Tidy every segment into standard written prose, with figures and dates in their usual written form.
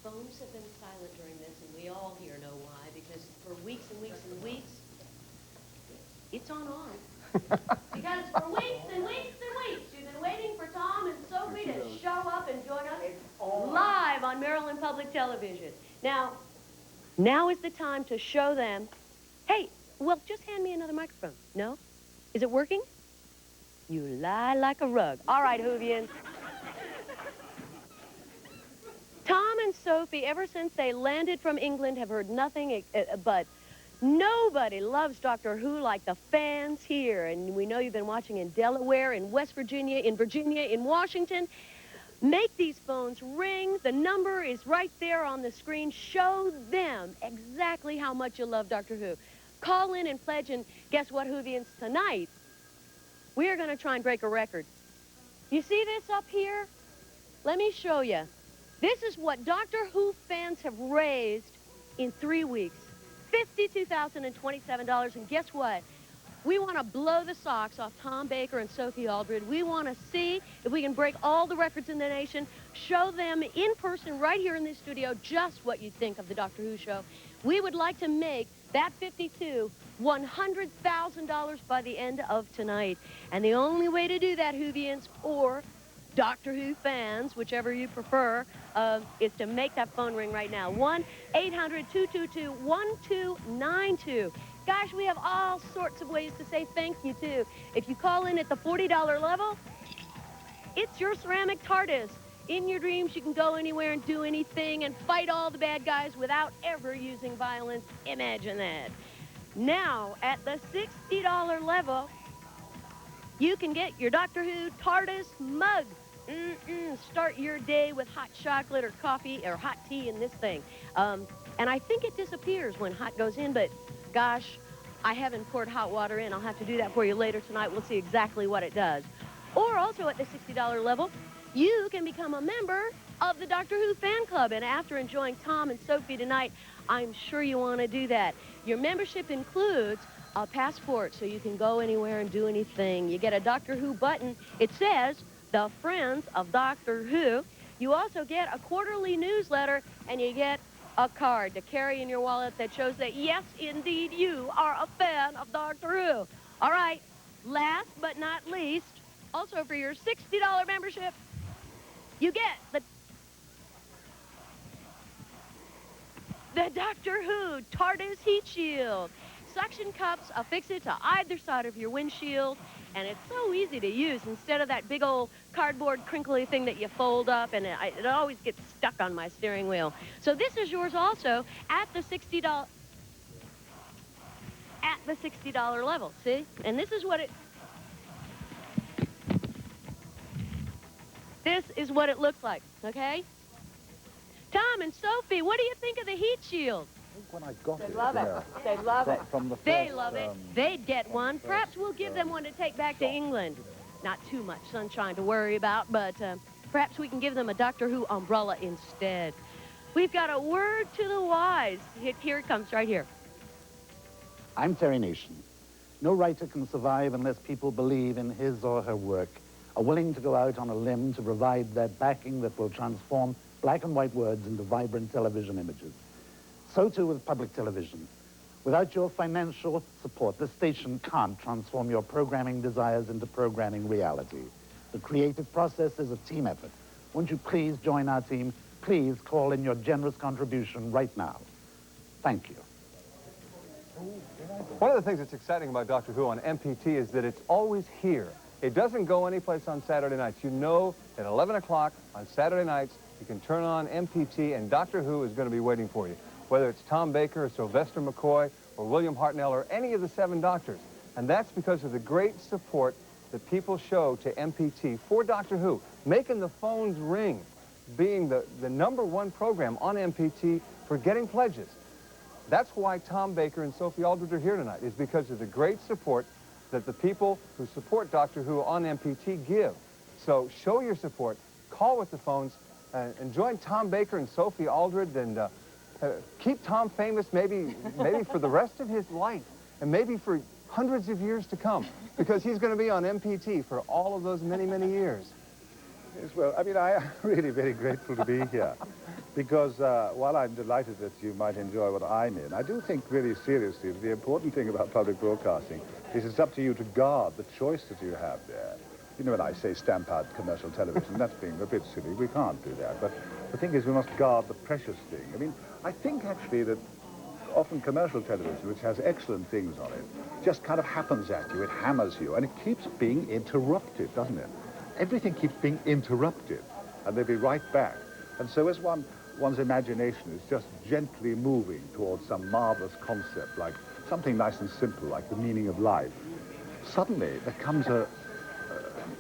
phones have been silent during this, and we all here know why, because for weeks and weeks and weeks, it's on. Because for weeks and weeks and weeks, you've been waiting for Tom and Sophie to show up and join us live on Maryland Public Television. Now is the time to show them, hey, well, just hand me another microphone. No? Is it working? You lie like a rug. All right, Whovians. Tom and Sophie, ever since they landed from England, have heard nothing but nobody loves Doctor Who like the fans here. And we know you've been watching in Delaware, in West Virginia, in Washington. Make these phones ring. The number is right there on the screen. Show them exactly how much you love Doctor Who. Call in and pledge, and guess what, Whovians? Tonight, we are going to try and break a record. You see this up here? Let me show you. This is what Doctor Who fans have raised in 3 weeks. $52,027, and guess what? We want to blow the socks off Tom Baker and Sophie Aldred. We want to see if we can break all the records in the nation, show them in person right here in this studio just what you think of the Doctor Who show. We would like to make that 52 $100,000 by the end of tonight. And the only way to do that, Whovians, or Doctor Who fans, whichever you prefer, is to make that phone ring right now. 1-800-222-1292. Gosh, we have all sorts of ways to say thank you, too. If you call in at the $40 level, it's your ceramic TARDIS. In your dreams, you can go anywhere and do anything and fight all the bad guys without ever using violence. Imagine that. Now, at the $60 level, you can get your Doctor Who TARDIS mug. Start your day with hot chocolate or coffee or hot tea in this thing. And I think it disappears when hot goes in, but gosh, I haven't poured hot water in. I'll have to do that for you later tonight. We'll see exactly what it does. Or also at the $60 level, you can become a member of the Doctor Who fan club. And after enjoying Tom and Sophie tonight, I'm sure you want to do that. Your membership includes a passport so you can go anywhere and do anything. You get a Doctor Who button. It says, the Friends of Doctor Who. You also get a quarterly newsletter, and you get a card to carry in your wallet that shows that, yes, indeed, you are a fan of Doctor Who. All right, last but not least, also for your $60 membership, you get the Doctor Who TARDIS heat shield. Suction cups affix it to either side of your windshield, and it's so easy to use instead of that big old cardboard crinkly thing that you fold up, and it always gets stuck on my steering wheel. So this is yours also at the $60 level, see? And this is what it looks like, okay? Tom and Sophie, what do you think of the heat shield? When I got They love it. They love it. They love it. They'd get one. Perhaps we'll give them one to take back to England. Not too much sunshine to worry about, but perhaps we can give them a Doctor Who umbrella instead. We've got a word to the wise. Here it comes, right here. I'm Terry Nation. No writer can survive unless people believe in his or her work, are willing to go out on a limb to provide that backing that will transform black and white words into vibrant television images. So too with public television. Without your financial support, this station can't transform your programming desires into programming reality. The creative process is a team effort. Won't you please join our team? Please call in your generous contribution right now. Thank you. One of the things that's exciting about Doctor Who on MPT is that it's always here. It doesn't go anyplace on Saturday nights. You know at 11 o'clock on Saturday nights, you can turn on MPT and Doctor Who is going to be waiting for you. Whether it's Tom Baker or Sylvester McCoy or William Hartnell or any of the 7 Doctors. And that's because of the great support that people show to MPT for Doctor Who, making the phones ring, being the #1 program on MPT for getting pledges. That's why Tom Baker and Sophie Aldred are here tonight, is because of the great support that the people who support Doctor Who on MPT give. So show your support, call with the phones, and join Tom Baker and Sophie Aldred, and keep Tom famous maybe for the rest of his life, and maybe for hundreds of years to come, because he's going to be on MPT for all of those many, many years. Yes, well, I mean, I am really very grateful to be here because while I'm delighted that you might enjoy what I'm in, I do think really seriously that the important thing about public broadcasting is it's up to you to guard the choice that you have there. You know, when I say stamp out commercial television, that's being a bit silly. We can't do that. But the thing is, we must guard the precious thing. I mean, I think actually that often commercial television, which has excellent things on it, just kind of happens at you, it hammers you, and it keeps being interrupted, doesn't it? Everything keeps being interrupted, and they'll be right back. And so as one's imagination is just gently moving towards some marvelous concept, like something nice and simple, like the meaning of life, suddenly there comes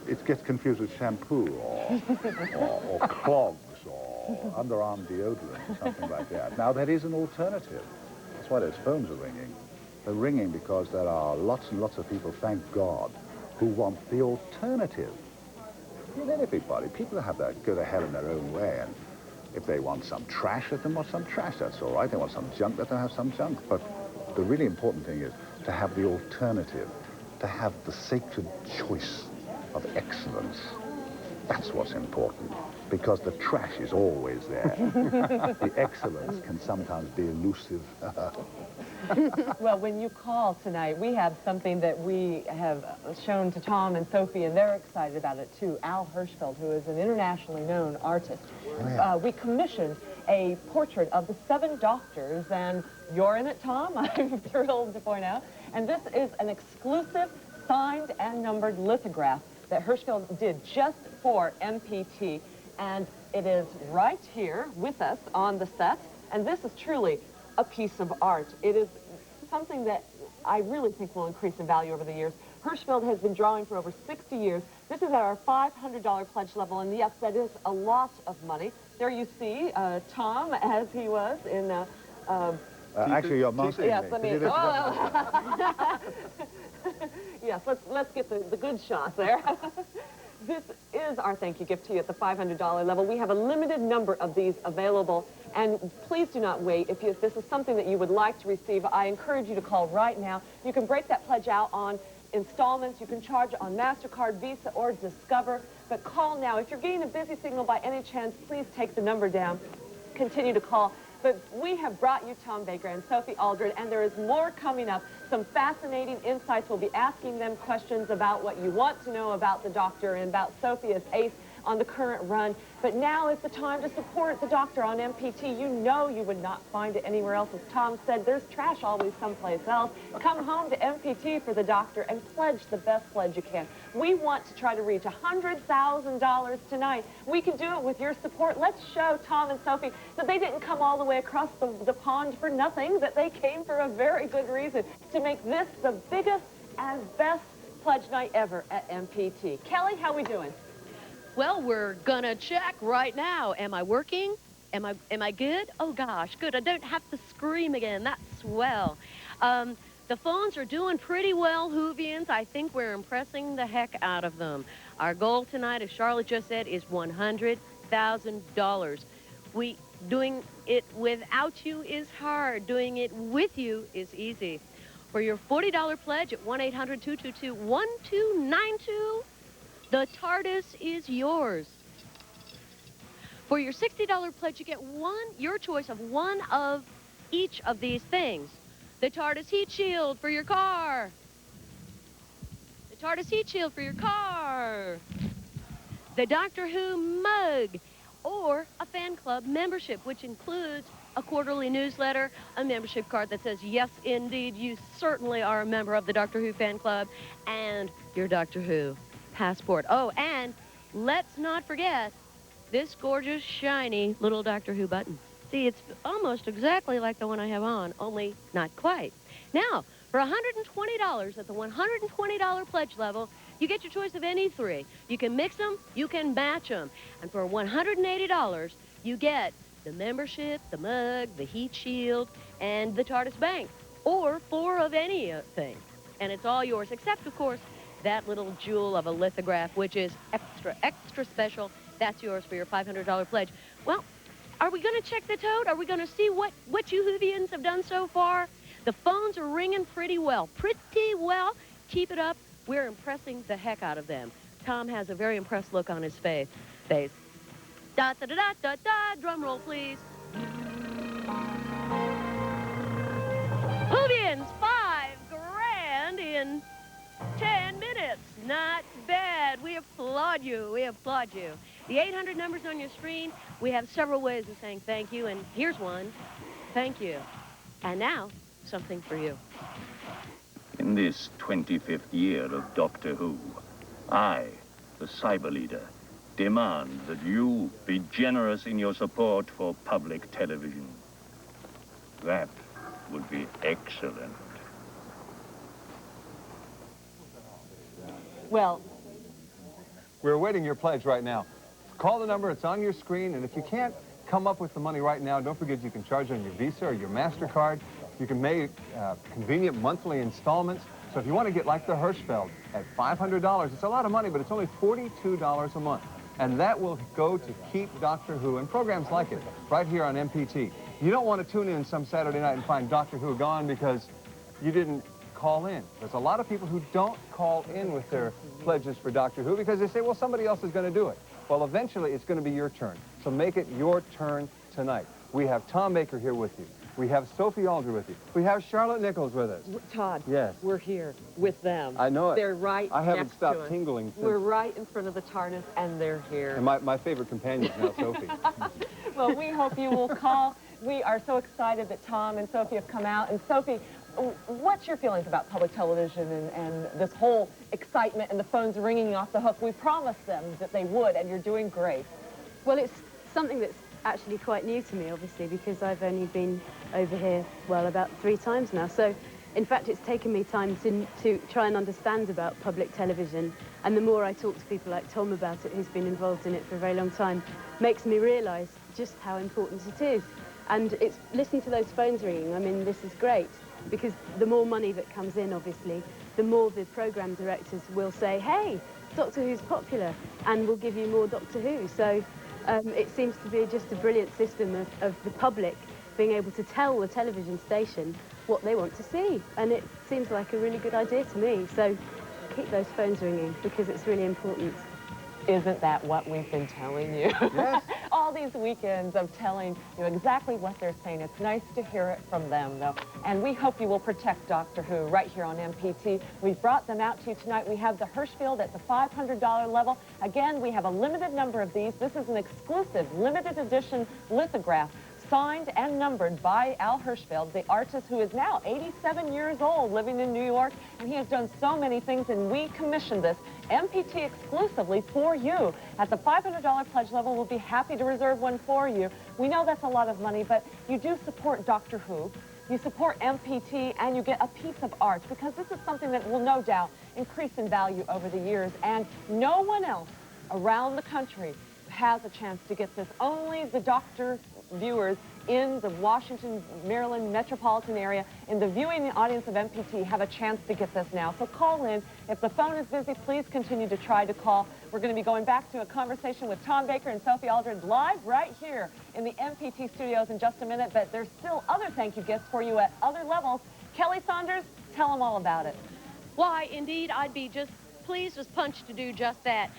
it gets confused with shampoo or clogs or underarm deodorant or something like that. Now, that is an alternative. That's why those phones are ringing. They're ringing because there are lots and lots of people, thank God, who want the alternative. I mean, everybody, people have that go to hell in their own way, and if they want some trash, let them watch some trash, that's all right. They want some junk, let them have some junk. But the really important thing is to have the alternative, to have the sacred choice of excellence. That's what's important, because the trash is always there. The excellence can sometimes be elusive. Well, when you call tonight, we have something that we have shown to Tom and Sophie, and they're excited about it too. Al Hirschfeld, who is an internationally known artist. Oh, yeah. We commissioned a portrait of the 7 doctors, and you're in it, Tom, I'm thrilled to point out. And this is an exclusive signed and numbered lithograph that Hirschfeld did just for MPT, and it is right here with us on the set, and this is truly a piece of art. It is something that I really think will increase in value over the years. Hirschfeld has been drawing for over 60 years. This is at our $500 pledge level, and yes, that is a lot of money. There you see Tom, as he was in... actually, you're masking yes, me. let me... Yes, let's get the good shot there. This is our thank you gift to you at the $500 level. We have a limited number of these available, and please do not wait. If this is something that you would like to receive, I encourage you to call right now. You can break that pledge out on installments. You can charge on MasterCard, Visa, or Discover, but call now. If you're getting a busy signal by any chance, please take the number down. Continue to call. But we have brought you Tom Baker and Sophie Aldred, and there is more coming up. Some fascinating insights. We'll be asking them questions about what you want to know about the doctor and about Sophie as ace on the current run. But now is the time to support the doctor on MPT. You know you would not find it anywhere else. As Tom said, there's trash always someplace else. Come home to MPT for the doctor and pledge the best pledge you can. We want to try to reach $100,000 tonight. We can do it with your support. Let's show Tom and Sophie that they didn't come all the way across the pond for nothing, that they came for a very good reason, to make this the biggest and best pledge night ever at MPT. Kelly, how we doing? Well, we're gonna check right now. Am I working? Am I good? Oh gosh, good. I don't have to scream again. That's swell. The phones are doing pretty well, Whovians. I think we're impressing the heck out of them. Our goal tonight, as Charlotte just said, is $100,000. Doing it without you is hard. Doing it with you is easy. For your $40 pledge at 1-800-222-1292, the TARDIS is yours. For your $60 pledge, you get your choice of one of each of these things. The TARDIS heat shield for your car. The TARDIS heat shield for your car. The Doctor Who mug, or a fan club membership, which includes a quarterly newsletter, a membership card that says, yes, indeed, you certainly are a member of the Doctor Who fan club, and your Doctor Who passport. Oh, and let's not forget this gorgeous, shiny little Doctor Who button. See, it's almost exactly like the one I have on, only not quite. Now, for $120 at the $120 pledge level, you get your choice of any 3. You can mix them, you can match them. And for $180, you get the membership, the mug, the heat shield, and the TARDIS bank, or 4 of anything. And it's all yours, except, of course, that little jewel of a lithograph, which is extra, extra special. That's yours for your $500 pledge. Well, are we going to check the tote? Are we going to see what you Whovians have done so far? The phones are ringing pretty well. Pretty well. Keep it up. We're impressing the heck out of them. Tom has a very impressed look on his face. Bass. Da da da da da da. Drum roll, please. Hoovians, $5,000 in 10 minutes. Not bad. We applaud you. We applaud you. The 800 numbers on your screen. We have several ways of saying thank you, and here's one. Thank you. And now, something for you. In this 25th year of Doctor Who, I, the cyber leader, demand that you be generous in your support for public television. That would be excellent. Well, We're awaiting your pledge right now. Call the number, it's on your screen, and if you can't come up with the money right now, don't forget you can charge on your Visa or your MasterCard. You can make convenient monthly installments. So if you want to get like the Hirschfeld at $500, it's a lot of money, but it's only $42 a month. And that will go to keep Doctor Who and programs like it right here on MPT. You don't want to tune in some Saturday night and find Doctor Who gone because you didn't call in. There's a lot of people who don't call in with their pledges for Doctor Who because they say, well, somebody else is going to do it. Well, eventually, it's going to be your turn. So make it your turn tonight. We have Tom Baker here with you. We have Sophie Aldred with you. We have Charlotte Nichols with us. Todd, Yes. we're here with them. I know it. They're right I haven't next to stopped us. tingling since. We're right in front of the TARDIS, and they're here. And my favorite companion is now Sophie. Well, we hope you will call. We are so excited that Tom and Sophie have come out. And Sophie, what's your feelings about public television and this whole excitement and the phones ringing off the hook? We promised them that they would, and you're doing great. Well, it's something that's actually quite new to me, obviously, because I've only been over here, well, about 3 times now. So, in fact, it's taken me time to try and understand about public television. And the more I talk to people like Tom about it, who's been involved in it for a very long time, makes me realise just how important it is. And it's listen to those phones ringing. I mean, this is great, because the more money that comes in, obviously, the more the programme directors will say, hey, Doctor Who's popular, and we'll give you more Doctor Who. So it seems to be just a brilliant system of the public being able to tell the television station what they want to see. And it seems like a really good idea to me. So keep those phones ringing, because it's really important. Isn't that what we've been telling you? Yes. All these weekends of telling you exactly what they're saying. It's nice to hear it from them, though. And we hope you will protect Doctor Who right here on MPT. We've brought them out to you tonight. We have the Hirschfeld at the $500 level. Again, we have a limited number of these. This is an exclusive limited edition lithograph, signed and numbered by Al Hirschfeld, the artist who is now 87 years old, living in New York, and he has done so many things, and we commissioned this MPT exclusively for you. At the $500 pledge level, we'll be happy to reserve one for you. We know that's a lot of money, but you do support Doctor Who, you support MPT, and you get a piece of art, because this is something that will no doubt increase in value over the years, and no one else around the country has a chance to get this. Only the Doctor viewers in the Washington, Maryland metropolitan area, in the viewing audience of MPT, have a chance to get this now. So call in. If the phone is busy, please continue to try to call. We're going to be going back to a conversation with Tom Baker and Sophie Aldred live right here in the MPT studios in just a minute, but there's still other thank you gifts for you at other levels. Kelly Saunders, tell them all about it. Why, indeed, I'd be just pleased as punch to do just that.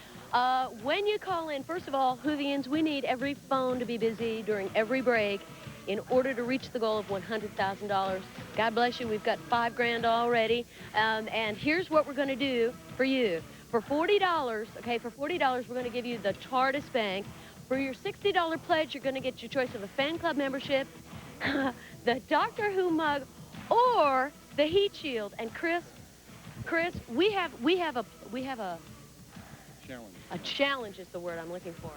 When you call in, first of all, Whovians, we need every phone to be busy during every break in order to reach the goal of $100,000. God bless you, we've got $5,000 already. And here's what we're going to do for you. For $40, okay, for $40, we're going to give you the TARDIS Bank. For your $60 pledge, you're going to get your choice of a fan club membership, the Doctor Who mug, or the heat shield. And Chris, we have a challenge. A challenge is the word I'm looking for.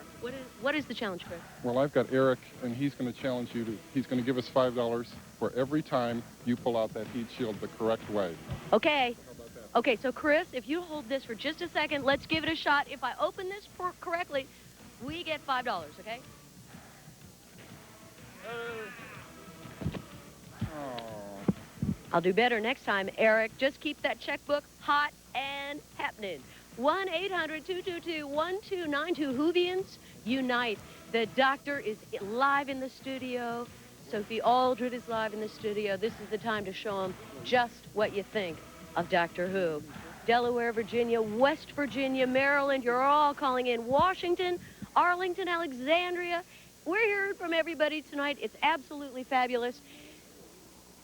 What is the challenge, Chris? Well, I've got Eric, and he's going to challenge you to, he's going to give us $5 for every time you pull out that heat shield the correct way. Okay. How about that? Okay, so Chris, if you hold this for just a second, let's give it a shot. If I open this correctly, we get $5, okay? Oh. I'll do better next time, Eric. Just keep that checkbook hot and happening. 1-800-222-1292. Whovians, unite. The doctor is live in the studio. Sophie Aldred is live in the studio. This is the time to show them just what you think of Doctor Who. Delaware, Virginia, West Virginia, Maryland, you're all calling in. Washington, Arlington, Alexandria. We're hearing from everybody tonight. It's absolutely fabulous.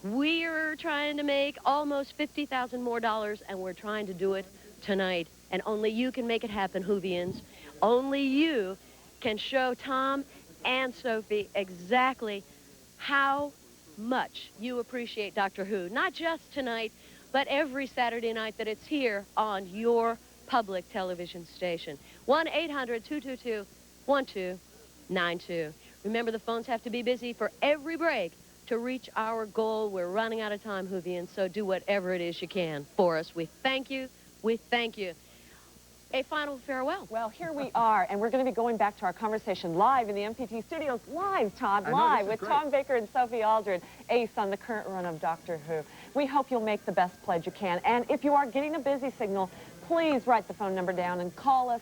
We're trying to make almost $50,000 more, and we're trying to do it tonight. And only you can make it happen, Whovians. Only you can show Tom and Sophie exactly how much you appreciate Doctor Who. Not just tonight, but every Saturday night that it's here on your public television station. 1-800-222-1292. Remember, the phones have to be busy for every break to reach our goal. We're running out of time, Whovians, so do whatever it is you can for us. We thank you. We thank you. A final farewell. Well, here we are, and we're going to be going back to our conversation live in the MPT studios. Live, Todd, live with Tom Baker and Sophie Aldred, ace on the current run of Doctor Who. We hope you'll make the best pledge you can. And if you are getting a busy signal, please write the phone number down and call us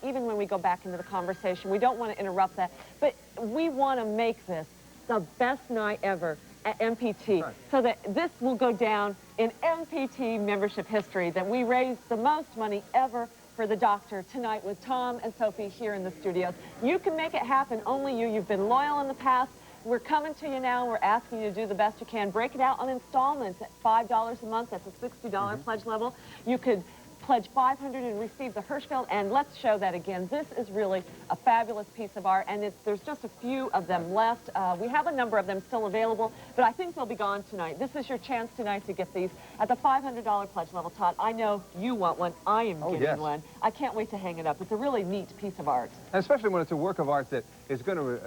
even when we go back into the conversation. We don't want to interrupt that, but we want to make this the best night ever at MPT, so that this will go down in MPT membership history, that we raised the most money ever for the Doctor tonight with Tom and Sophie here in the studios. You can make it happen, only you. You've been loyal in the past. We're coming to you now. We're asking you to do the best you can. Break it out on installments at $5 a month. That's a $60 pledge level. You could pledge $500 and receive the Hirschfeld, and let's show that again. This is really a fabulous piece of art, and there's just a few of them left. We have a number of them still available, but I think they'll be gone tonight. This is your chance tonight to get these at the $500 pledge level. Todd, I know you want one. I am getting one. I can't wait to hang it up. It's a really neat piece of art. And especially when it's a work of art that is going to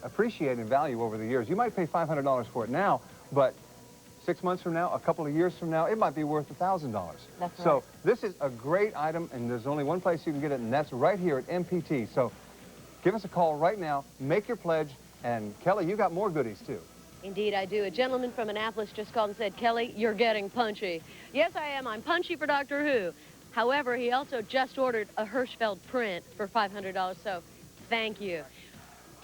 appreciate in value over the years. You might pay $500 for it now, but 6 months from now, a couple of years from now, it might be worth $1,000. That's right. So this is a great item, and there's only one place you can get it, and that's right here at MPT. So give us a call right now, make your pledge, and Kelly, you got more goodies too. Indeed, I do. A gentleman from Annapolis just called and said, Kelly, you're getting punchy. Yes, I am. I'm punchy for Doctor Who. However, he also just ordered a Hirschfeld print for $500, so thank you.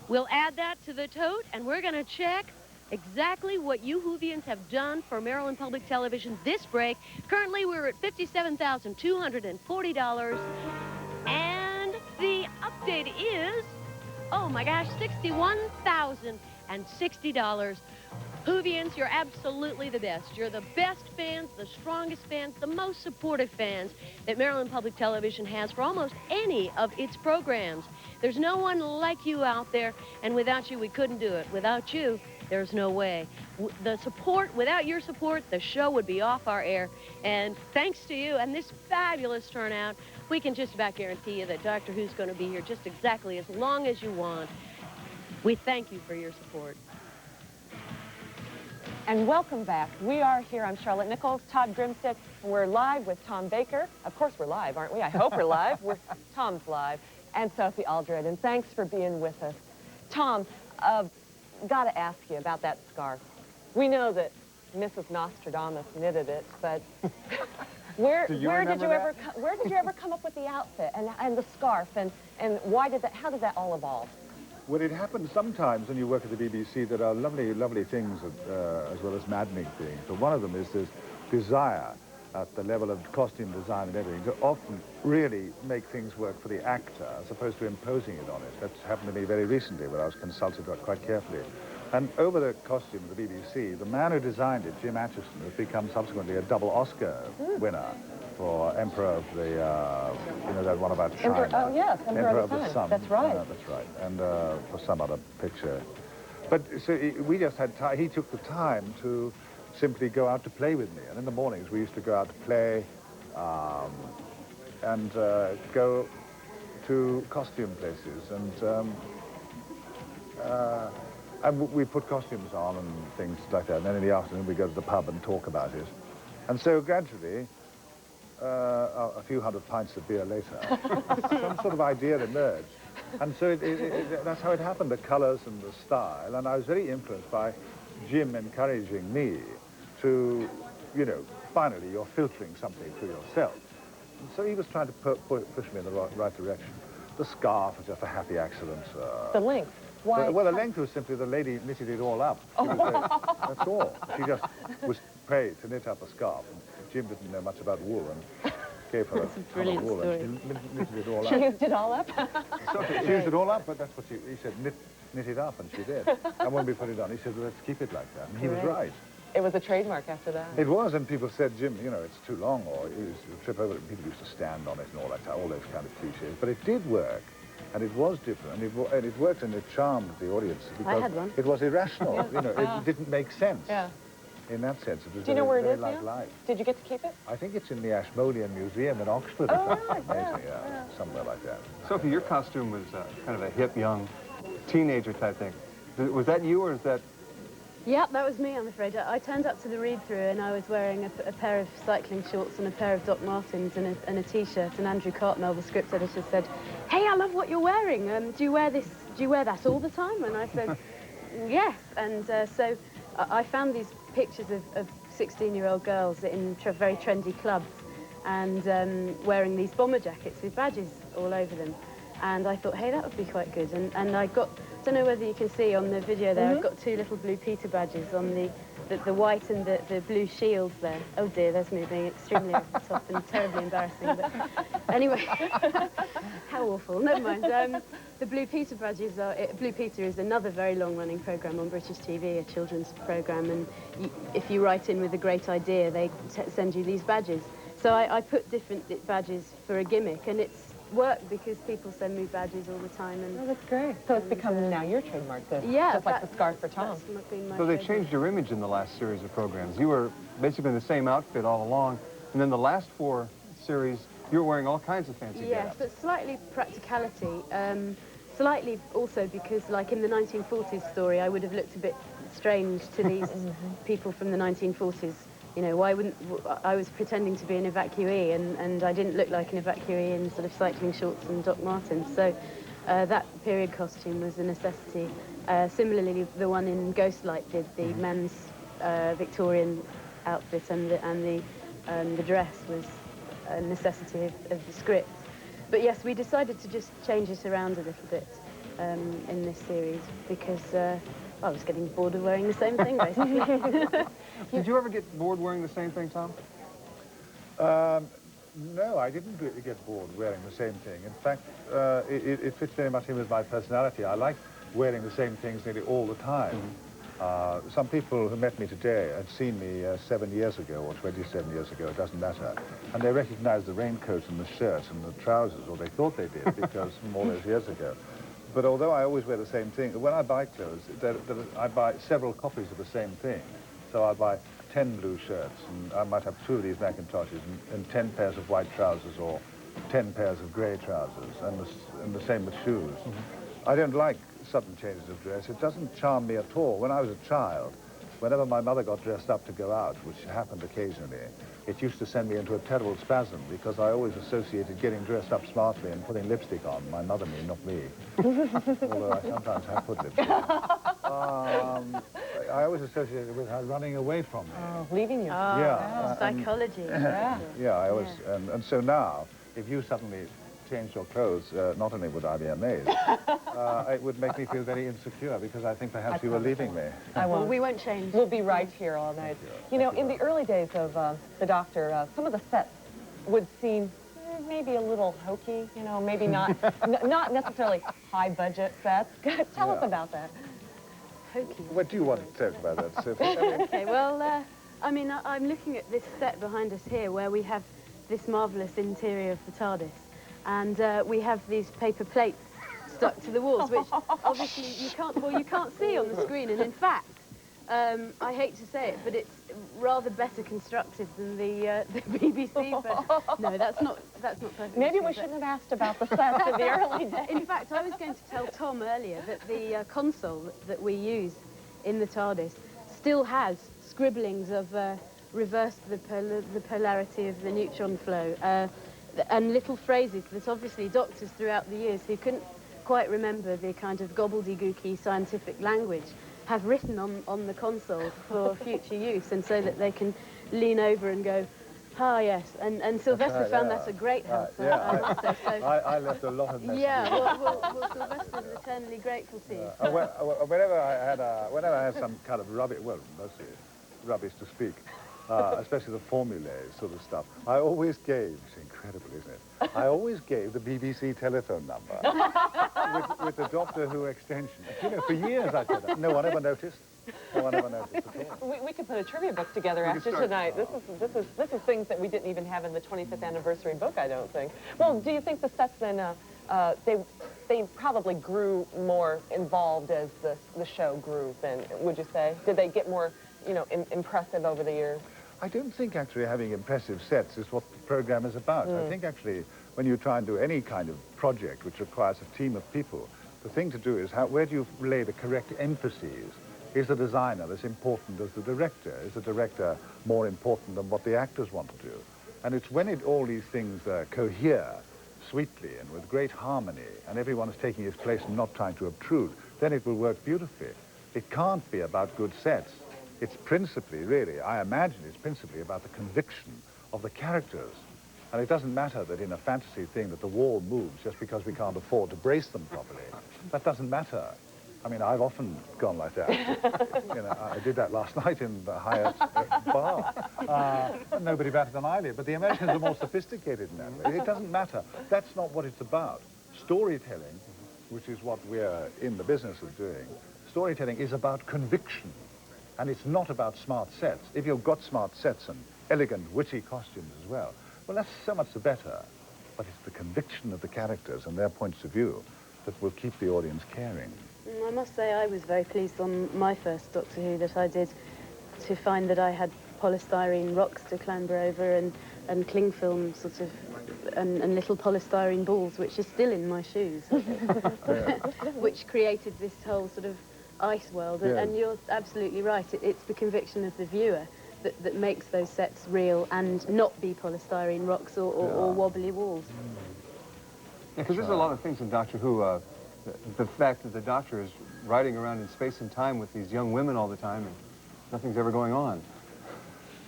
We'll add that to the tote, and we're going to check exactly what you Whovians have done for Maryland Public Television this break. Currently, we're at $57,240, and the update is, oh my gosh, $61,060. Whovians, you're absolutely the best. You're the best fans, the strongest fans, the most supportive fans that Maryland Public Television has for almost any of its programs. There's no one like you out there, and without you, we couldn't do it. Without you, there's no way. The support, without your support, the show would be off our air. And thanks to you and this fabulous turnout, we can just about guarantee you that Doctor Who's going to be here just exactly as long as you want. We thank you for your support. And welcome back. We are here. I'm Charlotte Nichols, Todd Grimstick. We're live with Tom Baker. Of course we're live, aren't we? I hope we're live. Tom's live. And Sophie Aldred. And thanks for being with us. Tom, got to ask you about that scarf. We know that Mrs. Nostradamus knitted it, but where did you ever come up with the outfit and the scarf, and how did that all evolve? Well, it happens sometimes when you work at the BBC. There are lovely, lovely things as well as maddening things. But one of them is this desire at the level of costume design and everything to often really make things work for the actor as opposed to imposing it on it. That's happened to me very recently where I was consulted quite carefully. And over the costume of the BBC, the man who designed it, Jim Atchison, has become subsequently a double Oscar winner for Emperor of the, you know, that one about China. Oh, yes, Emperor of the Sun. That's right. That's right. And for some other picture. But so we just had time. He took the time to simply go out to play with me. And in the mornings, we used to go out to play and go to costume places. And we put costumes on and things like that. And then in the afternoon, we go to the pub and talk about it. And so gradually, a few hundred pints of beer later, some sort of idea emerged. And so that's how it happened, the colors and the style. And I was very influenced by Jim encouraging me to, you know, finally you're filtering something for yourself. And so he was trying to push me in the right direction. The scarf was just a happy accident. The length. Why? Well, the length was simply the lady knitted it all up. That's all. She just was paid to knit up a scarf. And Jim didn't know much about wool. And gave her That's a ton of brilliant wool, story. and she knitted it all She up. used it all up. She used it all up, but that's what he said, knit it up, and she did. And when we put it on, he said, well, let's keep it like that. And he was Great. right. It was a trademark after that. It was, and people said, Jim, you know, it's too long, or you used to trip over it. People used to stand on it and all that, all those kind of cliches. But it did work, and it was different, and it worked, and it charmed the audience because had one. it was irrational. You know, it didn't make sense. Yeah. In that sense, it was Do you know where it very is like now? life. Did you get to keep it? I think it's in the Ashmolean Museum in Oxford. Oh, Or something. really? Amazing, yeah. Somewhere like that. Sophie, your costume was kind of a hip, young teenager type thing. Was that you, or is that... Yep, that was me, I'm afraid. I turned up to the read-through and I was wearing a pair of cycling shorts and a pair of Doc Martens and a T-shirt, and Andrew Cartmel, the script editor, said, "Hey, I love what you're wearing. Do you wear that all the time?" And I said, "Yes." And so I found these pictures of 16-year-old girls in very trendy clubs and wearing these bomber jackets with badges all over them. And I thought, hey, that would be quite good. And I got, I don't know whether you can see on the video there, I've got two little Blue Peter badges on the white and the blue shields there. Oh dear, there's me being extremely off the top and terribly embarrassing. But anyway, how awful, never mind. The Blue Peter badges are, Blue Peter is another very long-running programme on British TV, a children's programme, and if you write in with a great idea, they send you these badges. So I put different badges for a gimmick, and it's worked because people send me badges all the time. And Oh, that's great. So it's become now your trademark, yeah, just like the scarf for Tom. Been my So they trademark. changed your image in the last series of programs. You were basically in the same outfit all along, and then the last 4 series, you were wearing all kinds of fancy Yes, getups. but slightly practicality. Slightly also because, like in the 1940s story, I would have looked a bit strange to these people from the 1940s. You know, why wouldn't, I was pretending to be an evacuee, and I didn't look like an evacuee in sort of cycling shorts and Doc Martens. So that period costume was a necessity. Similarly, the one in Ghostlight did the men's Victorian outfit, and the dress was a necessity of the script. But yes, we decided to just change it around a little bit in this series because I was getting bored of wearing the same thing, basically. Did you ever get bored wearing the same thing, Tom? No, I didn't really get bored wearing the same thing. In fact, it fits very much in with my personality. I like wearing the same things nearly all the time. Some people who met me today had seen me 7 years ago or 27 years ago, it doesn't matter, and they recognized the raincoat and the shirt and the trousers, or they thought they did, because from all those years ago. But although I always wear the same thing, when I buy clothes, I buy several copies of the same thing. So I buy 10 blue shirts, and I might have 2 of these Macintoshes, and 10 pairs of white trousers, or 10 pairs of grey trousers, and the same with shoes. I don't like sudden changes of dress. It doesn't charm me at all. When I was a child, whenever my mother got dressed up to go out, which happened occasionally, it used to send me into a terrible spasm because I always associated getting dressed up smartly and putting lipstick on. My mother, not me. Although I sometimes have put lipstick on. I always associated it with her running away from me. Oh, leaving you. Yeah. Psychology. Yeah, I always, and so now, if you suddenly change your clothes, not only would I be amazed, it would make me feel very insecure because I think perhaps you were leaving me. I Well, won't. we won't change. We'll be right here all night. You know, in the early days of The Doctor, some of the sets would seem maybe a little hokey, you know, maybe not, not necessarily high-budget sets. Tell us about that. Hokey. What do you want to talk about that, Sophie? I mean, Okay, well, I mean, I'm looking at this set behind us here where we have this marvellous interior of the TARDIS, and we have these paper plates stuck to the walls, which obviously you can't see on the screen, and in fact, I hate to say it, but it's rather better constructed than the BBC version. No, that's not perfect. Maybe we shouldn't have asked about the sets in the early days. In fact, I was going to tell Tom earlier that the console that we use in the TARDIS still has scribblings of reverse the polarity of the neutron flow, and little phrases that obviously doctors throughout the years who couldn't quite remember the kind of gobbledygooky scientific language have written on the console for future use, and so that they can lean over and go, ah, yes. And Sylvester found that a great help. I must say. So, I left a lot of messages. yeah, well, Sylvester's eternally grateful to you. Whenever I had some kind of rubbish, well, mostly rubbish to speak, especially the formulae sort of stuff. I always gave, it's incredible, isn't it? I always gave the BBC telephone number with the Doctor Who extension. You know, for years I said that. No one ever noticed. No one ever noticed at all. We could put a trivia book together after tonight. This is things that we didn't even have in the 25th anniversary book, I don't think. Well, do you think the sets then, they probably grew more involved as the show grew then, would you say? Did they get more, you know, impressive over the years? I don't think actually having impressive sets is what the program is about. I think actually when you try and do any kind of project which requires a team of people, the thing to do is where do you lay the correct emphases? Is the designer as important as the director? Is the director more important than what the actors want to do? And it's when all these things cohere sweetly and with great harmony and everyone is taking his place and not trying to obtrude, then it will work beautifully. It can't be about good sets. It's principally, really, I imagine it's principally about the conviction of the characters. And it doesn't matter that in a fantasy thing that the wall moves just because we can't afford to brace them properly. That doesn't matter. I mean, I've often gone like that. You know, I did that last night in the Hyatt bar. Nobody batted an eyelid, but the Americans are more sophisticated in that way. It doesn't matter. That's not what it's about. Storytelling, which is what we're in the business of doing, storytelling is about conviction. And it's not about smart sets. If you've got smart sets and elegant, witty costumes as well, that's so much the better. But it's the conviction of the characters and their points of view that will keep the audience caring. I must say I was very pleased on my first Doctor Who that I did to find that I had polystyrene rocks to clamber over and cling film sort of and little polystyrene balls, which are still in my shoes, which created this whole sort of ice world. And you're absolutely right. It's the conviction of the viewer that makes those sets real and not be polystyrene rocks or wobbly walls. Because there's a lot of things in Doctor Who. The fact that the Doctor is riding around in space and time with these young women all the time and nothing's ever going on.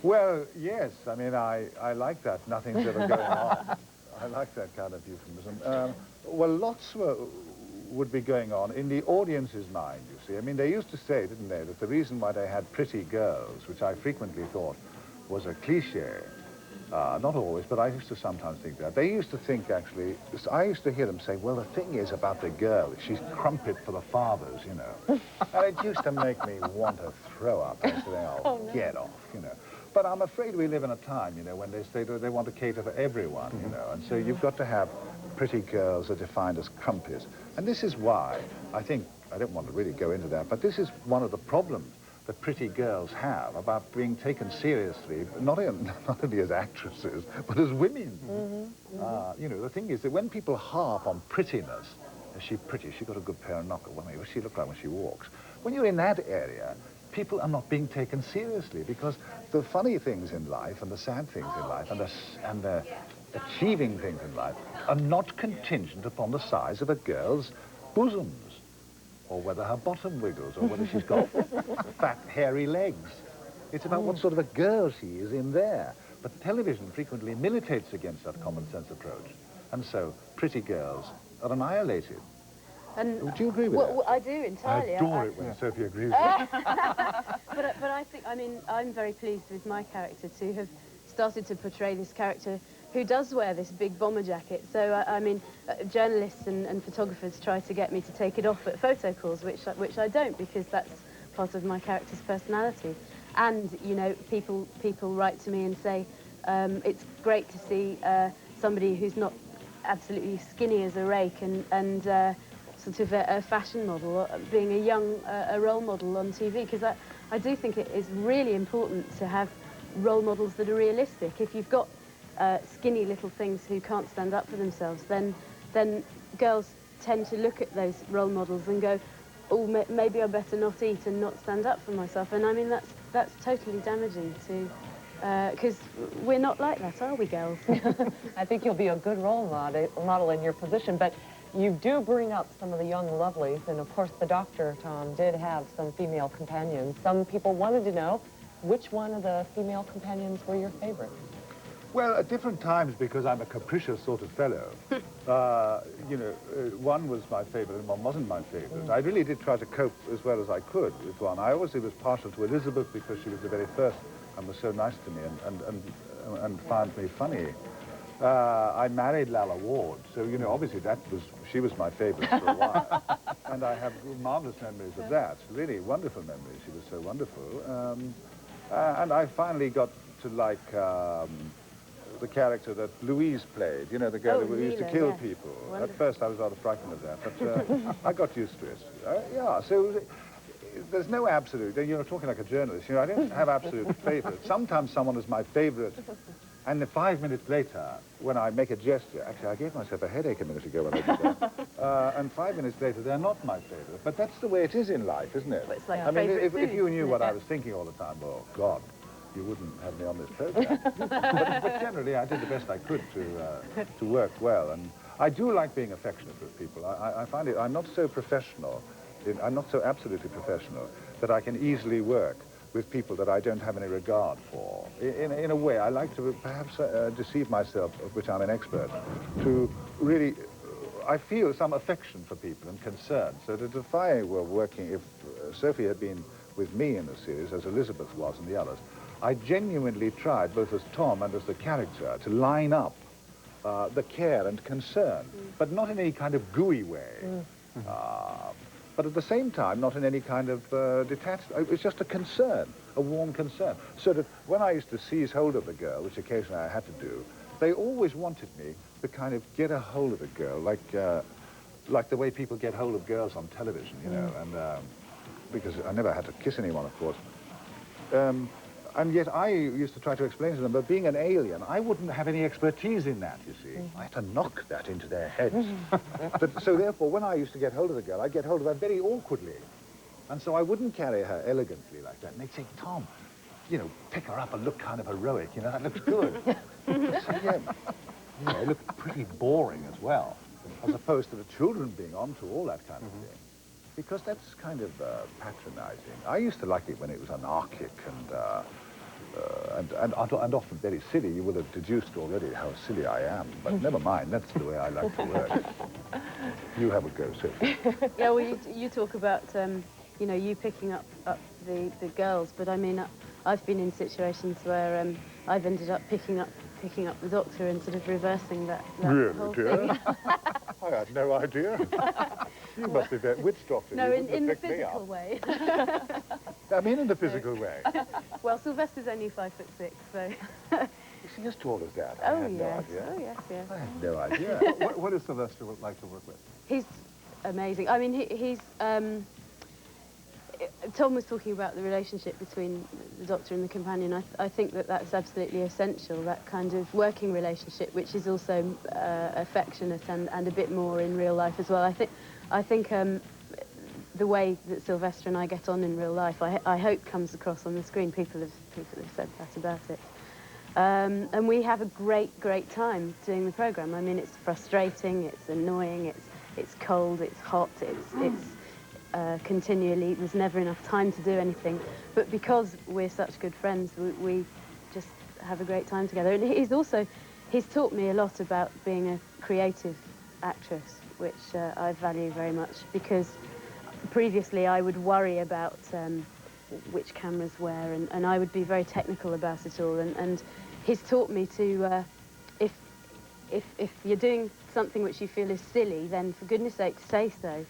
Well, yes. I mean, I like that. Nothing's ever going on. I like that kind of euphemism. Well, lots would be going on in the audience's mind, you see. I mean, they used to say, didn't they, that the reason why they had pretty girls, which I frequently thought was a cliché, not always, but I used to sometimes think that. They used to think, actually, I used to hear them say, well, the thing is about the girl, she's crumpet for the fathers, you know. And it used to make me want to throw up. I said, oh, no. Get off, you know. But I'm afraid we live in a time, you know, when they say they want to cater for everyone, you know, and so you've got to have pretty girls are defined as crumpets. And this is why, I think, I don't want to really go into that, but this is one of the problems that pretty girls have about being taken seriously, not only as actresses, but as women. You know, the thing is that when people harp on prettiness, is she pretty? She got a good pair of knuckles. What does she look like when she walks? When you're in that area, people are not being taken seriously because the funny things in life and the sad things in life and the achieving things in life are not contingent upon the size of a girl's bosoms, or whether her bottom wiggles, or whether she's got fat, hairy legs. It's about what sort of a girl she is in there. But television frequently militates against that common sense approach. And so pretty girls are annihilated. And would you agree with that? I do entirely. I adore it when Sophie agrees with me. But I think, I mean, I'm very pleased with my character to have started to portray this character who does wear this big bomber jacket. So, I mean, journalists and photographers try to get me to take it off at photo calls, which I don't, because that's part of my character's personality. And, you know, people write to me and say, it's great to see somebody who's not absolutely skinny as a rake and sort of a fashion model, being a role model on TV, because I do think it is really important to have role models that are realistic. If you've got skinny little things who can't stand up for themselves, then girls tend to look at those role models and go, oh, maybe I better not eat and not stand up for myself. And I mean, that's totally damaging to, because we're not like that, are we, girls? I think you'll be a good role model in your position, but you do bring up some of the young lovelies, and of course the Doctor, Tom, did have some female companions. Some people wanted to know which one of the female companions were your favorite. Well, at different times, because I'm a capricious sort of fellow, you know, one was my favorite and one wasn't my favorite. I really did try to cope as well as I could with one. I obviously was partial to Elizabeth because she was the very first and was so nice to me and found me funny. I married Lalla Ward, so, you know, obviously she was my favorite for a while. And I have marvelous memories of that, really wonderful memories. She was so wonderful. And I finally got to like the character that Louise played, you know, the girl who used to kill people. Wonderful. At first I was rather frightened of that, but I got used to it. Yeah, so there's no absolute, you're talking like a journalist, you know, I don't have absolute favorites. Sometimes someone is my favorite, and then 5 minutes later, when I make a gesture, actually I gave myself a headache a minute ago when I did that, and 5 minutes later they're not my favorite. But that's the way it is in life, isn't it? It's like I mean, if you knew what I was thinking all the time, oh God, you wouldn't have me on this program. but generally I did the best I could to work well, and I do like being affectionate with people. I find it, I'm not so professional, I'm not so absolutely professional that I can easily work with people that I don't have any regard for. In a way, I like to perhaps deceive myself, of which I'm an expert, to really, I feel some affection for people and concern, so that if I were working, if Sophie had been with me in the series, as Elizabeth was and the others, I genuinely tried, both as Tom and as the character, to line up the care and concern, but not in any kind of gooey way. But at the same time, not in any kind of detached, it was just a concern, a warm concern. So that when I used to seize hold of the girl, which occasionally I had to do, they always wanted me to kind of get a hold of the girl, like the way people get hold of girls on television, you know, and because I never had to kiss anyone, of course. And yet I used to try to explain to them, but being an alien, I wouldn't have any expertise in that, you see. I had to knock that into their heads. So therefore, when I used to get hold of the girl, I'd get hold of her very awkwardly. And so I wouldn't carry her elegantly like that. And they'd say, Tom, you know, pick her up and look kind of heroic, you know, that looks good. So, yeah, you know, it looked pretty boring as well, as opposed to the children being onto all that kind of thing. Because that's kind of patronizing. I used to like it when it was anarchic and often very silly. You would have deduced already how silly I am, but never mind, that's the way I like to work. You have a go, Sophie. Yeah, well, you talk about, you know, you picking up the girls, but I mean, I've been in situations where I've ended up picking up the Doctor and sort of reversing that whole thing. I had no idea. You must be that witch doctor. No, in the physical way. I mean in the physical way. Well, Sylvester's only 5'6", so... Is he as tall as that? Oh, I had no yes. idea. Oh, yes, yes. I had no idea. What does Sylvester like to work with? He's amazing. I mean, he's... Tom was talking about the relationship between the Doctor and the companion. I think that that's absolutely essential, that kind of working relationship, which is also affectionate and a bit more in real life as well. I think the way that Sylvester and I get on in real life, I hope comes across on the screen. People have said that about it. And we have a great time doing the programme. I mean, it's frustrating, it's annoying, it's cold, it's hot, it's continually, there's never enough time to do anything. But because we're such good friends, we just have a great time together. And he's taught me a lot about being a creative actress, which I value very much, because previously I would worry about which cameras where, and I would be very technical about it all. And he's taught me to, if you're doing something which you feel is silly, then for goodness sake, say so.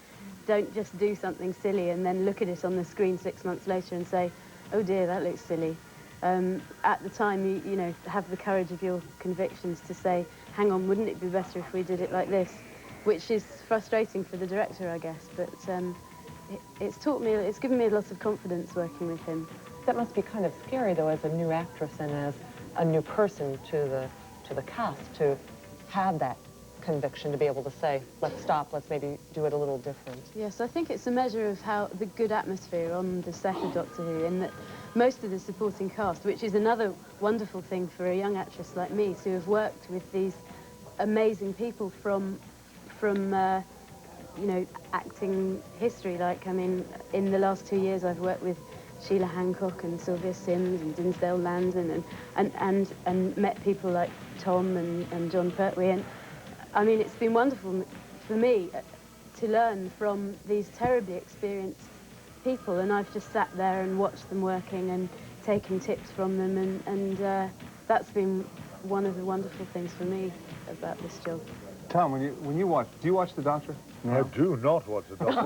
Don't just do something silly and then look at it on the screen 6 months later and say, oh dear, that looks silly. At the time, you know, have the courage of your convictions to say, hang on, wouldn't it be better if we did it like this? Which is frustrating for the director, I guess, but it's given me a lot of confidence working with him. That must be kind of scary, though, as a new actress and as a new person to the cast, to have that conviction, to be able to say, let's stop, let's maybe do it a little different. Yes, I think it's a measure of how the good atmosphere on the set of Doctor Who, in that most of the supporting cast, which is another wonderful thing for a young actress like me, to have worked with these amazing people from you know, acting history. Like, I mean, in the last 2 years I've worked with Sheila Hancock and Sylvia Sims and Dinsdale Landon and met people like Tom and John Pertwee. And I mean, it's been wonderful for me to learn from these terribly experienced people, and I've just sat there and watched them working and taken tips from them, and that's been one of the wonderful things for me about this job. Tom, when you watch, do you watch The Doctor? No. I do not watch The Doctor.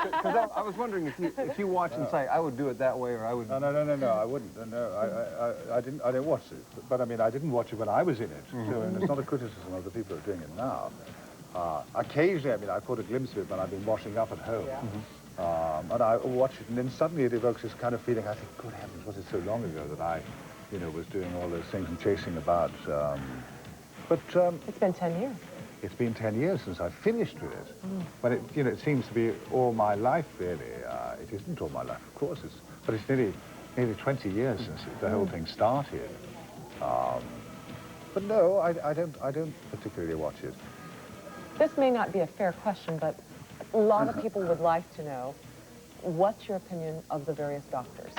Because I was wondering if you watch and say, I would do it that way, or I would... No, I wouldn't. No, I didn't watch it. But I mean, I didn't watch it when I was in it. Mm-hmm. So, and it's not a criticism of the people who are doing it now. Occasionally, I mean, I caught a glimpse of it when I've been washing up at home. Yeah. Mm-hmm. And I watch it, and then suddenly it evokes this kind of feeling. I think, good heavens, was it so long ago that I, was doing all those things and chasing about. It's been 10 years. It's been 10 years since I finished with it. Mm. But it, it seems to be all my life, really. It isn't all my life, of course, but it's nearly 20 years since the whole thing started. But no, I don't particularly watch it. This may not be a fair question, but a lot of people would like to know, what's your opinion of the various doctors?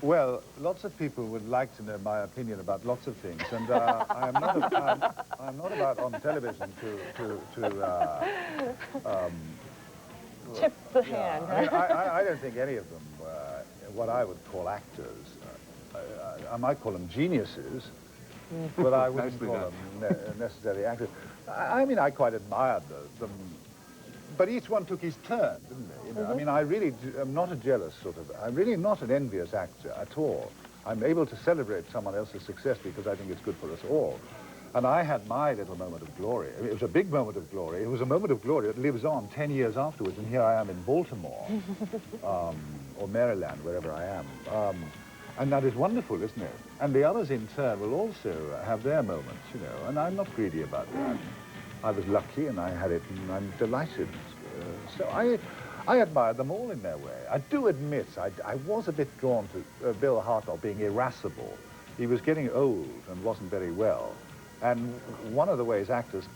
Well, lots of people would like to know my opinion about lots of things, and I'm not about on television to tip the hand. I don't think any of them were what I would call actors. I might call them geniuses, but I wouldn't call them necessarily actors. I mean, I quite admired them. But each one took his turn, didn't they? I mean, I really am not a jealous I'm really not an envious actor at all. I'm able to celebrate someone else's success because I think it's good for us all. And I had my little moment of glory. I mean, it was a big moment of glory. It was a moment of glory that lives on 10 years afterwards, and here I am in Baltimore, or Maryland, wherever I am. And that is wonderful, isn't it? And the others in turn will also have their moments, and I'm not greedy about that. I was lucky and I had it, and I'm delighted. So I admire them all in their way. I do admit I was a bit drawn to Bill Hartnell being irascible. He was getting old and wasn't very well. And one of the ways actors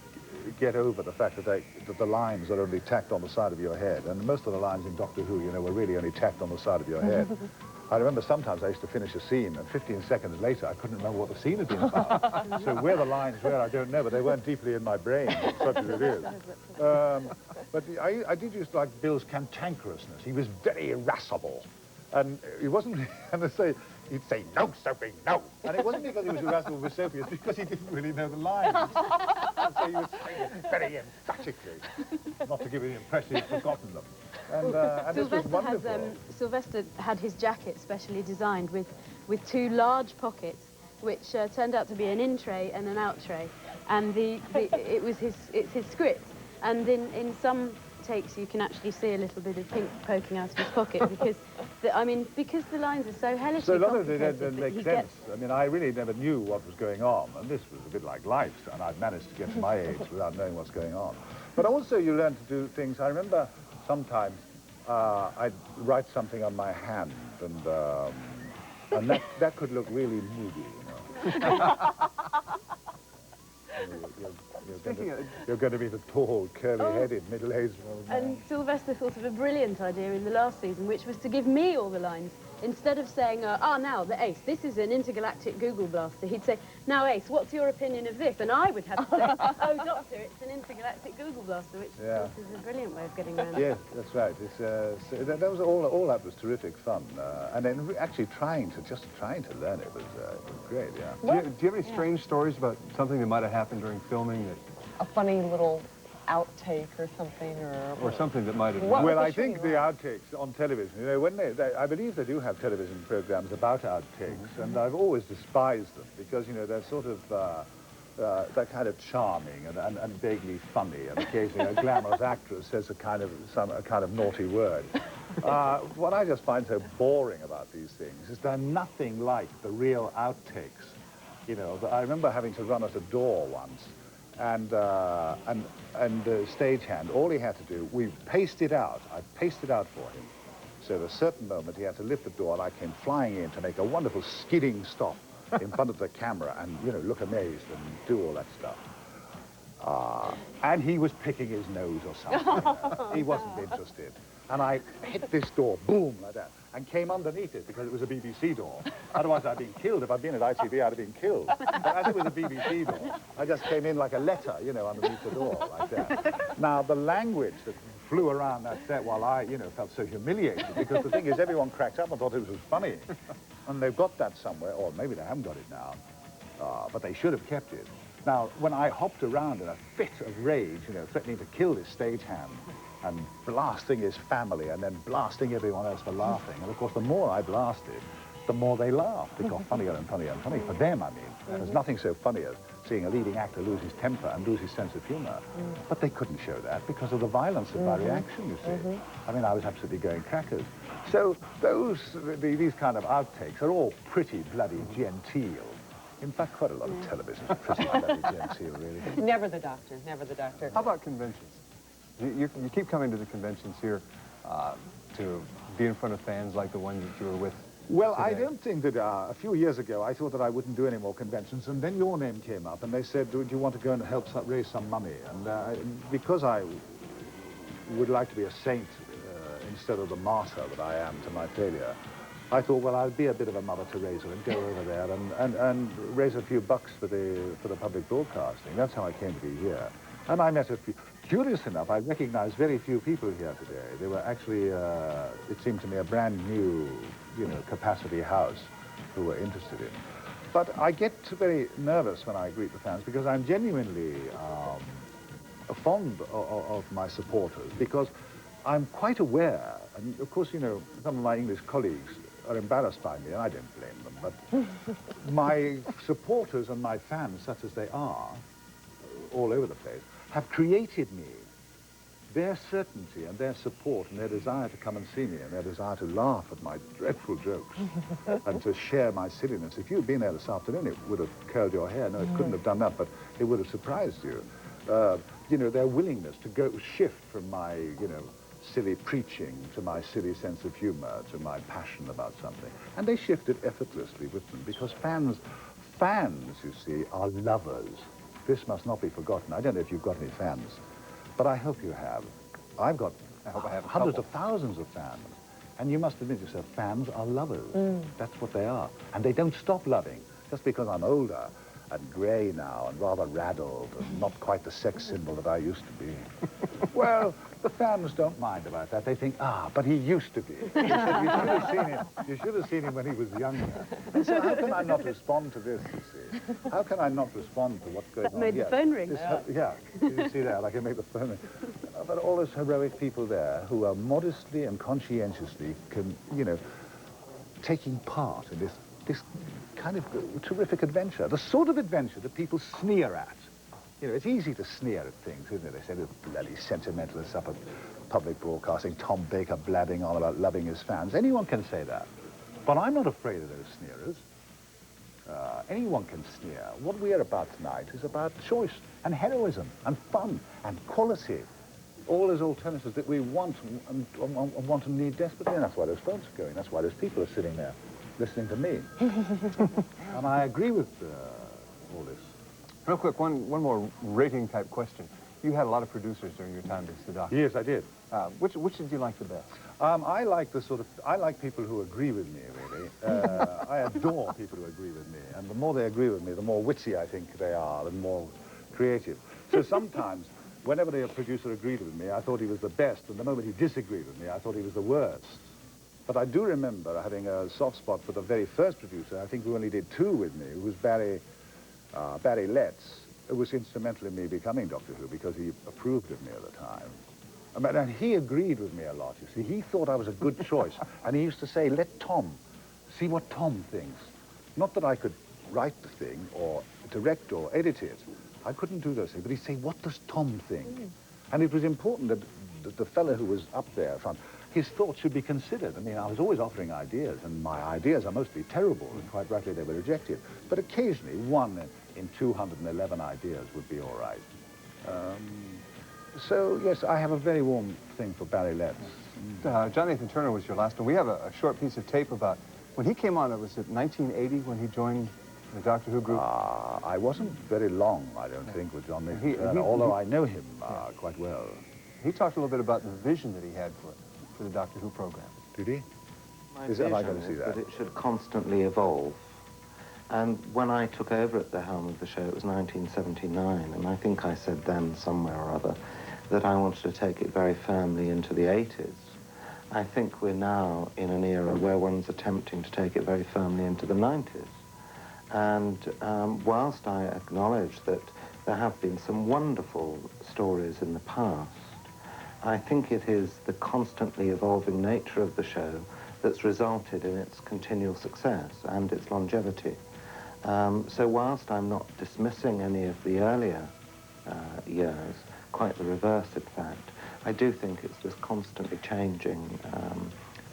get over the fact that the lines are only tacked on the side of your head, and most of the lines in Doctor Who, were really only tacked on the side of your head. I remember sometimes I used to finish a scene, and 15 seconds later, I couldn't remember what the scene had been about. So where the lines were, I don't know, but they weren't deeply in my brain, such as it is. But I did used to like Bill's cantankerousness. He was very irascible. And he wasn't, he'd say, no, Sophie, no. And it wasn't because he was irascible with Sophie, it's because he didn't really know the lines. And so he was saying it very emphatically, not to give the impression he'd forgotten them. And this was wonderful. Sylvester had his jacket specially designed with two large pockets, which turned out to be an in tray and an out tray. And it's his script. And in some takes, you can actually see a little bit of pink poking out of his pocket because, because the lines are so hellishly so a lot complicated. of it didn't make sense. I mean, I really never knew what was going on, and this was a bit like life, and I'd managed to get to my age without knowing what's going on. But also, you learn to do things. I remember sometimes I'd write something on my hand, and that could look really moody, You're going to be the tall, curly-headed, middle-aged old man. And Sylvester thought of a brilliant idea in the last season, which was to give me all the lines. Instead of saying, now, the Ace, this is an intergalactic Google blaster, he'd say, now, Ace, what's your opinion of this? And I would have to say, oh, Doctor, it's an intergalactic Google blaster, which is a brilliant way of getting around it. Yes, that's right. It's, so that was all that was terrific fun. And then actually trying to learn it was great, yeah. Do you have any strange stories about something that might have happened during filming? A funny little outtake or something, or something that might have... Well, I think the outtakes on television, when I believe they do have television programs about outtakes, and I've always despised them because, they're sort of, they're kind of charming and vaguely funny, and occasionally a glamorous actress says a kind of naughty word. What I just find so boring about these things is they're nothing like the real outtakes. I remember having to run at a door once, and the stagehand, all he had to do, we paced it out. I paced it out for him. So at a certain moment, he had to lift the door, and I came flying in to make a wonderful skidding stop in front of the camera and, look amazed and do all that stuff. And he was picking his nose or something. He wasn't interested. And I hit this door, boom, like that, and came underneath it because it was a BBC door. Otherwise, I'd been killed. If I'd been at ITV, I'd have been killed. But as it was a BBC door, I just came in like a letter, underneath the door, like that. Now, the language that flew around that set while I, you know, felt so humiliated, because the thing is, everyone cracked up and thought it was funny. And they've got that somewhere, or maybe they haven't got it now, but they should have kept it. Now, when I hopped around in a fit of rage, you know, threatening to kill this stagehand, and blasting his family, and then blasting everyone else for laughing, and of course, the more I blasted, the more they laughed. It got funnier and funnier and funnier. For them, I mean. There's nothing so funny as seeing a leading actor lose his temper and lose his sense of humor. But they couldn't show that because of the violence of my reaction, you see. I mean, I was absolutely going crackers. So these kind of outtakes are all pretty bloody genteel. In fact, quite a lot of television is pretty bloody genteel, really. Never the doctor, never the doctor. How about conventions? You keep coming to the conventions here to be in front of fans like the one that you were with. Well, today. I don't think that a few years ago I thought that I wouldn't do any more conventions, and then your name came up, and they said, do you want to go and help raise some money? And because I would like to be a saint instead of the martyr that I am to my failure, I thought, well, I'll be a bit of a Mother Teresa and go over there and raise a few bucks for the public broadcasting. That's how I came to be here. And I met a few. Curious enough, I recognized very few people here today. They were actually, it seemed to me, a brand new, you know, capacity house who were interested in. But I get very nervous when I greet the fans because I'm genuinely fond of my supporters, because I'm quite aware, and of course, you know, some of my English colleagues are embarrassed by me, and I don't blame them, but my supporters and my fans, such as they are, all over the place, have created me. Their certainty and their support and their desire to come and see me and their desire to laugh at my dreadful jokes and to share my silliness. If you'd been there this afternoon, it would have curled your hair. No, it couldn't have done that, but it would have surprised you. You know, their willingness to shift from my, you know, silly preaching to my silly sense of humor to my passion about something. And they shifted effortlessly with them, because fans, you see, are lovers. This must not be forgotten. I don't know if you've got any fans, but I hope you have. I hope I have hundreds of thousands of fans. And you must admit yourself, fans are lovers. That's what they are. And they don't stop loving just because I'm older and grey now and rather raddled and not quite the sex symbol that I used to be. Well, the fans don't mind about that. They think, but he used to be. They said, you should have seen him. You should have seen him when he was younger. And so how can I not respond to this, you see? How can I not respond to what's going on? That made the phone ring. Yeah, did you see that? I can make the phone ring. But all those heroic people there who are modestly and conscientiously, you know, taking part in this kind of terrific adventure, the sort of adventure that people sneer at. You know, it's easy to sneer at things, isn't it? They say, there's bloody sentimentalists up at public broadcasting, Tom Baker blabbing on about loving his fans. Anyone can say that. But I'm not afraid of those sneerers. Anyone can sneer. What we're about tonight is about choice and heroism and fun and quality. All those alternatives that we want and need desperately. And that's why those phones are going. That's why those people are sitting there listening to me. And I agree with all this. Real quick, one more rating-type question. You had a lot of producers during your time as the doctor. Yes, I did. Which did you like the best? I like people who agree with me, really. I adore people who agree with me. And the more they agree with me, the more witty I think they are, and more creative. So sometimes, whenever a producer agreed with me, I thought he was the best. And the moment he disagreed with me, I thought he was the worst. But I do remember having a soft spot for the very first producer. I think who only did two with me, who was Barry Letts, who was instrumental in me becoming Doctor Who because he approved of me at the time. I mean, and he agreed with me a lot, you see. He thought I was a good choice. And he used to say, let Tom, see what Tom thinks. Not that I could write the thing or direct or edit it. I couldn't do those things. But he'd say, what does Tom think? And it was important that the fellow who was up there front, his thoughts should be considered. I mean, I was always offering ideas, and my ideas are mostly terrible, and quite rightly they were rejected. But occasionally, one in 211 ideas would be all right. So, yes, I have a very warm thing for Barry Letts. John Nathan Turner was your last one. We have a short piece of tape about when he came on. It was 1980 when he joined the Doctor Who group. I wasn't very long, I don't think, with John Nathan Turner, although I know him quite well. He talked a little bit about the vision that he had for the Doctor Who program. Did he? My Am I vision going to see is that? it should constantly evolve. And when I took over at the helm of the show, it was 1979, and I think I said then somewhere or other that I wanted to take it very firmly into the 80s. I think we're now in an era where one's attempting to take it very firmly into the 90s. And whilst I acknowledge that there have been some wonderful stories in the past, I think it is the constantly evolving nature of the show that's resulted in its continual success and its longevity. So whilst I'm not dismissing any of the earlier years, quite the reverse in fact, I do think it's this constantly changing,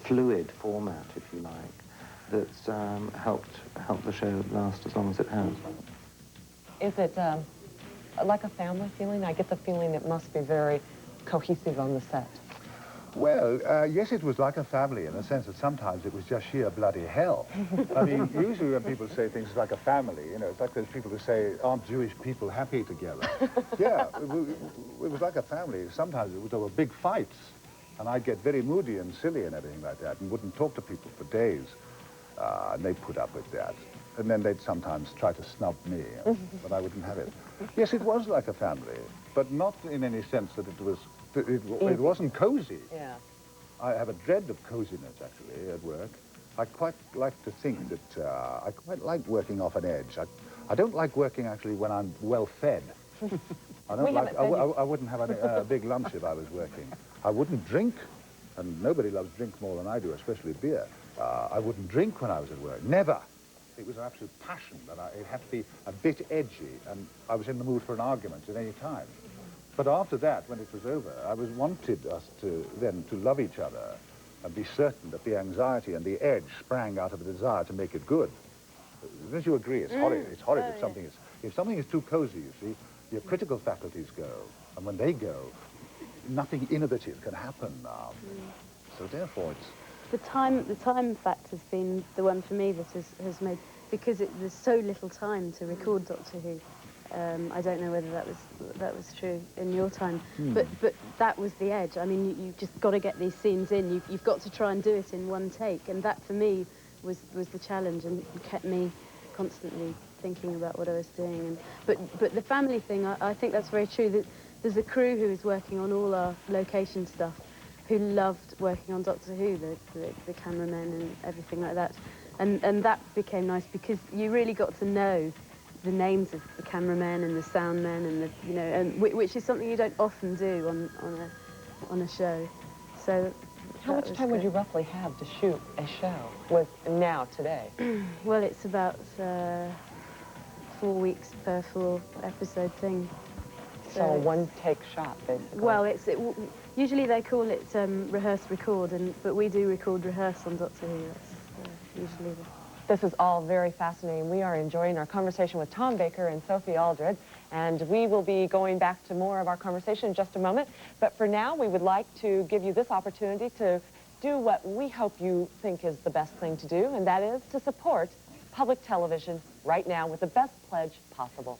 fluid format, if you like, that's helped the show last as long as it has. Is it like a family feeling? I get the feeling it must be very cohesive on the set. Well, yes, it was like a family in the sense that sometimes it was just sheer bloody hell. I mean, usually when people say things like a family, you know, it's like those people who say, aren't Jewish people happy together? Yeah, it was like a family. Sometimes there were big fights, and I'd get very moody and silly and everything like that, and wouldn't talk to people for days. And they'd put up with that. And then they'd sometimes try to snub me, but I wouldn't have it. Yes, it was like a family, but not in any sense that it wasn't cozy. Yeah. I have a dread of coziness, actually, at work. I quite like to think that I quite like working off an edge. I don't like working, actually, when I'm well-fed. I wouldn't have a big lunch if I was working. I wouldn't drink, and nobody loves drink more than I do, especially beer. I wouldn't drink when I was at work, never. It was an absolute passion, but it had to be a bit edgy, and I was in the mood for an argument at any time. But after that, when it was over, I wanted us to love each other and be certain that the anxiety and the edge sprang out of a desire to make it good. Don't you agree? It's horrid. It's horrid if something is too cozy, you see, your critical faculties go, and when they go, nothing innovative can happen. So therefore, it's... The time fact has been the one for me that has made, because there's so little time to record Doctor Who. I don't know whether that was true in your time, but that was the edge. I mean, you've just got to get these scenes in. You've got to try and do it in one take, and that for me was the challenge, and kept me constantly thinking about what I was doing. But the family thing, I think that's very true. That there's a crew who was working on all our location stuff, who loved working on Doctor Who, the cameramen and everything like that, and that became nice because you really got to know the names of the cameramen and the sound men and which is something you don't often do on a show. So how much time would you roughly have to shoot a show with today? Well, it's about 4 weeks per 4 episode thing. So a one-take shot, basically. Well, usually they call it rehearse record, but we do record rehearse on Doctor Who. That's usually This is all very fascinating. We are enjoying our conversation with Tom Baker and Sophie Aldred, and we will be going back to more of our conversation in just a moment. But for now, we would like to give you this opportunity to do what we hope you think is the best thing to do, and that is to support public television right now with the best pledge possible.